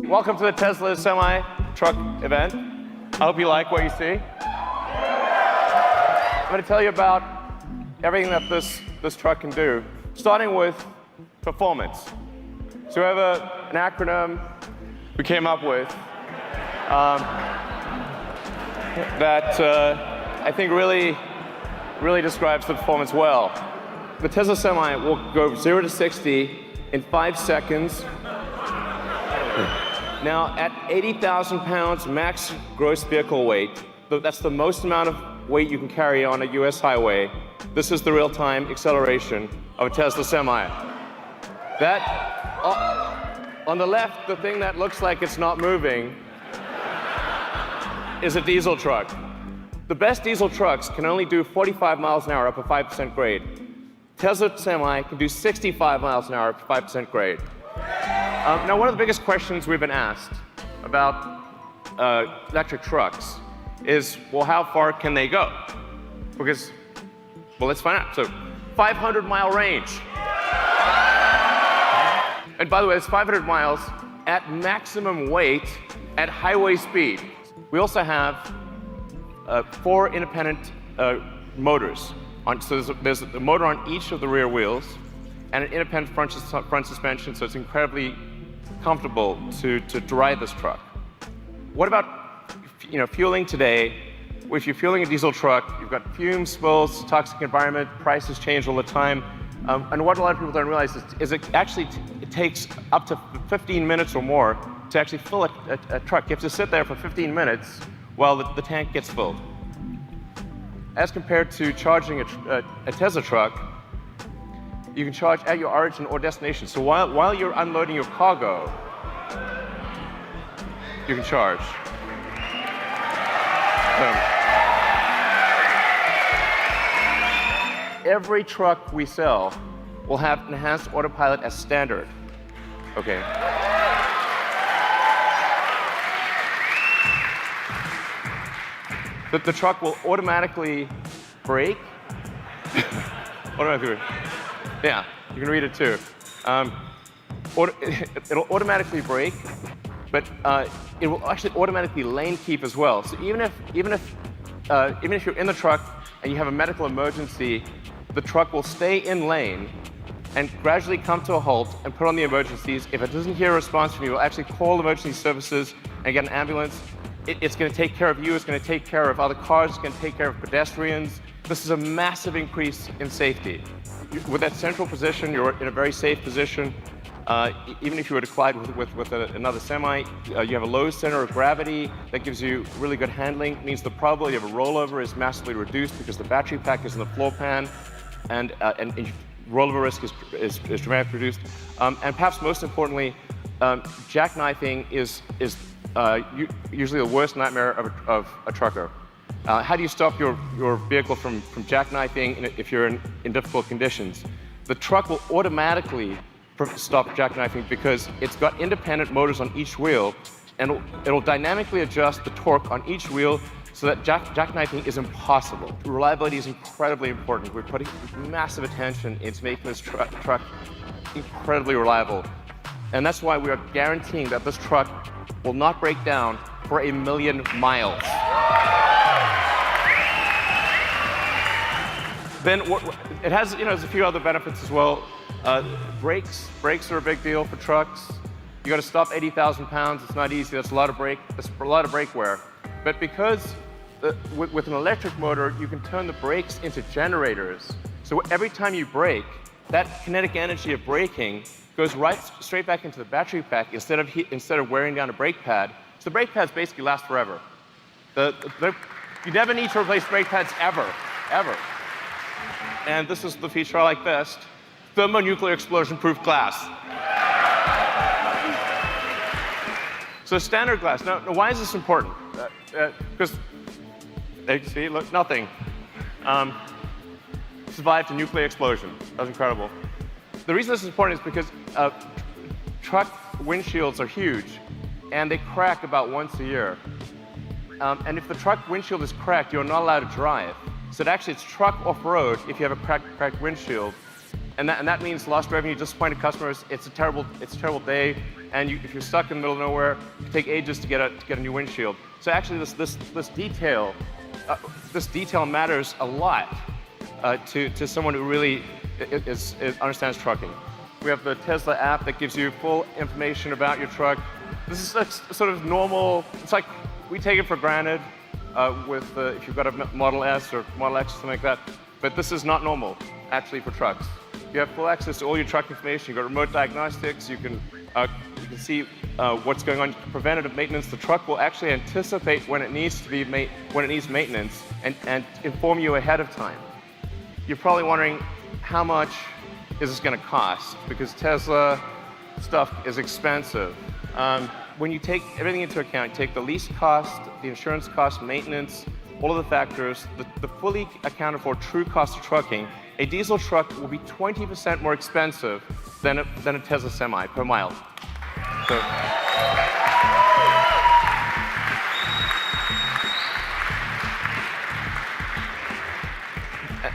Welcome to the Tesla Semi Truck event. I hope you like what you see. I'm going to tell you about everything that this truck can do, starting with performance. So we have an acronym we came up with that I think really describes the performance well. The Tesla Semi will go 0 to 60 in 5 seconds. Now, at 80,000 pounds max gross vehicle weight, that's the most amount of weight you can carry on a US highway. This is the real-time acceleration of a Tesla Semi. That, on the left, the thing that looks like it's not moving is a diesel truck. The best diesel trucks can only do 45 miles an hour up a 5% grade. Tesla Semi can do 65 miles an hour up a 5% grade. Now, one of the biggest questions we've been asked about electric trucks is, well, how far can they go? Because, well, let's find out. So, 500-mile range. And by the way, it's 500 miles at maximum weight at highway speed. We also have 4 independent motors. So there's a motor on each of the rear wheels and an independent front suspension, so it's incredibly comfortable to drive this truck. What about fueling today? If you're fueling a diesel truck, you've got fumes, spills, toxic environment, prices change all the time. And what a lot of people don't realize is it actually takes up to 15 minutes or more to actually fill a truck. You have to sit there for 15 minutes while the tank gets filled. As compared to charging a Tesla truck, you can charge at your origin or destination. So while you're unloading your cargo, you can charge. Every truck we sell will have enhanced autopilot as standard. Okay. The truck will automatically brake. Automatically. Yeah, you can read it too. It'll automatically brake, but it will actually automatically lane keep as well. So even if you're in the truck and you have a medical emergency, the truck will stay in lane and gradually come to a halt and put on the emergencies. If it doesn't hear a response from you, it will actually call emergency services and get an ambulance. It's going to take care of you. It's going to take care of other cars. It's going to take care of pedestrians. This is a massive increase in safety. With that central position, you're in a very safe position. Even if you were to collide with another Semi, you have a low center of gravity that gives you really good handling. It means the probability of a rollover is massively reduced because the battery pack is in the floor pan, and rollover risk is dramatically reduced. And perhaps most importantly, jackknifing is usually the worst nightmare of a trucker. How do you stop your vehicle from jackknifing if you're in difficult conditions? The truck will automatically stop jackknifing because it's got independent motors on each wheel, and it'll dynamically adjust the torque on each wheel so that jackknifing is impossible. Reliability is incredibly important. We're putting massive attention into making this truck incredibly reliable. And that's why we are guaranteeing that this truck will not break down for 1 million miles. Then it has, there's a few other benefits as well. Brakes are a big deal for trucks. You got to stop 80,000 pounds. It's not easy. That's a lot of brake wear. But because with an electric motor, you can turn the brakes into generators. So every time you brake, that kinetic energy of braking goes straight back into the battery pack instead of wearing down a brake pad. So the brake pads basically last forever. You never need to replace brake pads ever. And this is the feature I like best: thermonuclear explosion-proof glass. So standard glass. Now, why is this important? Because see, look, nothing. Survived a nuclear explosion. That was incredible. The reason this is important is because truck windshields are huge, and they crack about once a year. And if the truck windshield is cracked, you're not allowed to drive. So actually, it's truck off-road if you have a cracked windshield. And that means lost revenue, disappointed customers. It's a terrible day. And if you're stuck in the middle of nowhere, it can take ages to get a new windshield. So actually, this detail matters a lot to someone who really understands trucking. We have the Tesla app that gives you full information about your truck. This is sort of normal. It's like we take it for granted if you've got a Model S or Model X or something like that. But this is not normal, actually, for trucks. You have full access to all your truck information. You've got remote diagnostics. You can see what's going on. Preventative maintenance. The truck will actually anticipate when it needs maintenance and inform you ahead of time. You're probably wondering how much is this going to cost, because Tesla stuff is expensive. When you take everything into account, you take the lease cost, the insurance cost, maintenance, all of the factors, the fully accounted for true cost of trucking, a diesel truck will be 20% more expensive than a Tesla Semi per mile. So,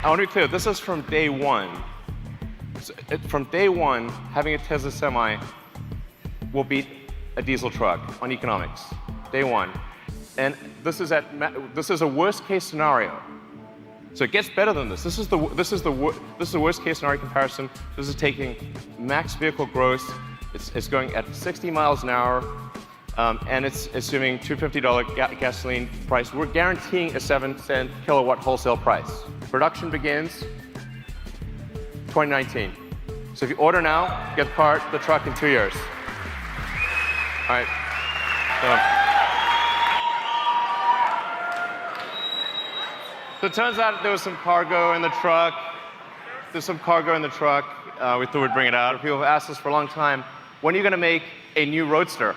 I want to be clear, this is from day one. So, from day one, having a Tesla Semi will beat a diesel truck on economics. Day one. And this is a worst case scenario. So it gets better than this. This is the worst case scenario comparison. This is taking max vehicle gross. It's going at 60 miles an hour, and it's assuming $250 gasoline price. We're guaranteeing a 7-cent kilowatt wholesale price. Production begins 2019. So if you order now, get the truck in 2 years. All right. So it turns out there was some cargo in the truck. There's some cargo in the truck. We thought we'd bring it out. People have asked us for a long time, when are you going to make a new Roadster?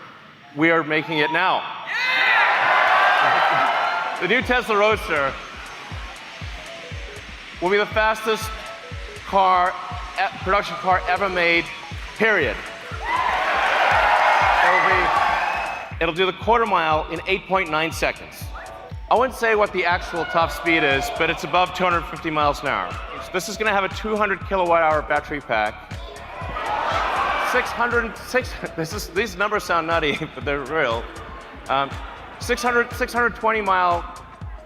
We are making it now. Yeah! The new Tesla Roadster will be the fastest production car ever made, period. It'll do the quarter mile in 8.9 seconds. I wouldn't say what the actual top speed is, but it's above 250 miles an hour. This is going to have a 200 kilowatt hour battery pack. These numbers sound nutty, but they're real. 620 mile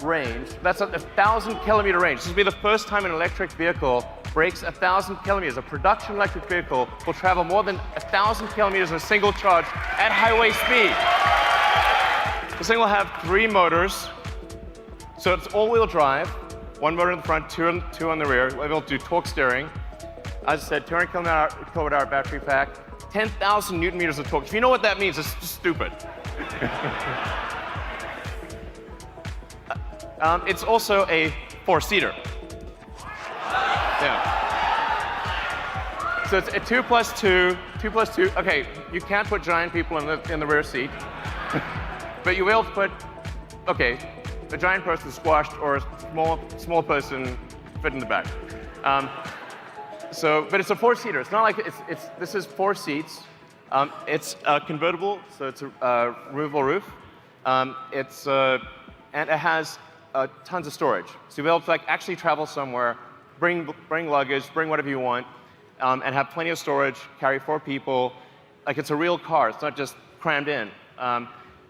range. That's a 1,000 kilometer range. This will be the first time an electric vehicle breaks 1,000 kilometers. A production electric vehicle will travel more than 1,000 kilometers in a single charge at highway speed. This thing will have 3 motors. So it's all-wheel drive, 1 motor in the front, 2 on the rear. We'll be able to do torque steering. As I said, 200 kilowatt hour battery pack, 10,000 newton meters of torque. If you know what that means, it's just stupid. It's also a 4-seater. Yeah. So it's a 2 plus 2. Okay, you can't put giant people in the rear seat, but you will put, a giant person squashed or a small person fit in the back. But it's a 4-seater. It's not like this is 4 seats. It's convertible, so it's a removable roof. And it has tons of storage. So you'll be able to actually travel somewhere, bring luggage, bring whatever you want, and have plenty of storage, carry 4 people. Like it's a real car. It's not just crammed in.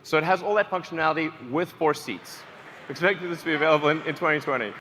So it has all that functionality with 4 seats. Expect this to be available in 2020.